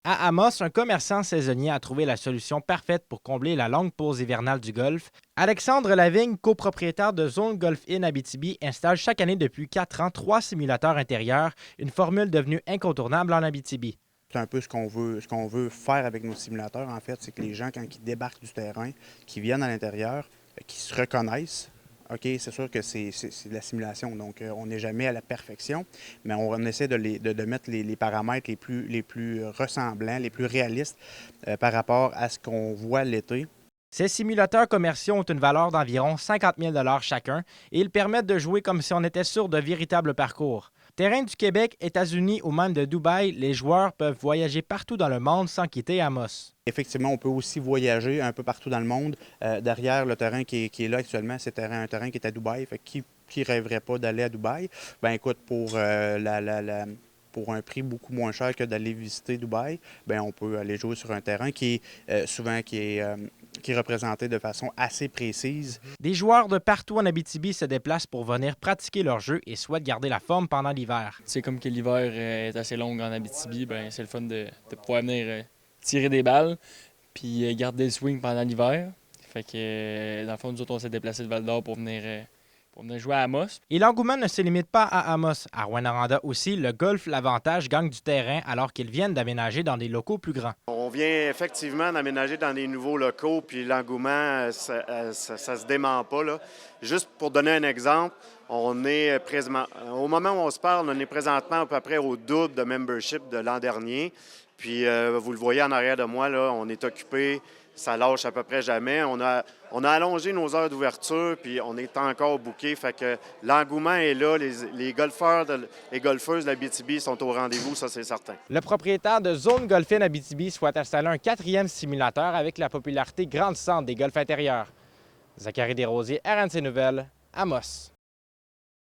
À Amos, un commerçant saisonnier a trouvé la solution parfaite pour combler la longue pause hivernale du golf. Alexandre Lavigne, copropriétaire de Zone Golf Inn Abitibi, installe chaque année depuis 4 ans 3 simulateurs intérieurs, une formule devenue incontournable en Abitibi. C'est un peu ce qu'on veut faire avec nos simulateurs, en fait, c'est que les gens, quand ils débarquent du terrain, qui viennent à l'intérieur, qui se reconnaissent. OK, c'est sûr que c'est de la simulation, donc on n'est jamais à la perfection, mais on essaie de mettre les paramètres les plus ressemblants, les plus réalistes par rapport à ce qu'on voit l'été. Ces simulateurs commerciaux ont une valeur d'environ 50 000 chacun et ils permettent de jouer comme si on était sur de véritables parcours. Terrain du Québec, États-Unis ou même de Dubaï, les joueurs peuvent voyager partout dans le monde sans quitter Amos. Effectivement, on peut aussi voyager un peu partout dans le monde. Derrière le terrain qui est là actuellement, c'est un terrain qui est à Dubaï. Fait que qui rêverait pas d'aller à Dubaï? Ben écoute, pour un prix beaucoup moins cher que d'aller visiter Dubaï, ben on peut aller jouer sur un terrain qui est représenté de façon assez précise. Des joueurs de partout en Abitibi se déplacent pour venir pratiquer leur jeu et souhaitent garder la forme pendant l'hiver. C'est comme que l'hiver est assez long en Abitibi, ben c'est le fun de pouvoir venir tirer des balles puis garder le swing pendant l'hiver. Fait que dans le fond, nous autres, on s'est déplacés de Val-d'Or pour venir jouer à Amos. Et l'engouement ne se limite pas à Amos. À Rouyn-Noranda aussi, le golf L'Avantage gagne du terrain alors qu'ils viennent d'aménager dans des locaux plus grands. On vient effectivement d'aménager dans des nouveaux locaux, puis l'engouement, ça se dément pas, là. Juste pour donner un exemple, on est présentement, au moment où on se parle, on est présentement à peu près au double de membership de l'an dernier. Puis vous le voyez en arrière de moi, là, on est occupé, ça lâche à peu près jamais. On a allongé nos heures d'ouverture, puis on est encore booké. Fait que l'engouement est là. Les golfeurs, les golfeuses de la BTB sont au rendez-vous, ça c'est certain. Le propriétaire de Zone Golf Inn Abitibi souhaite installer un quatrième simulateur avec la popularité grandissante des golfs intérieurs. Zachary Desrosiers, RNC Nouvelles, Amos.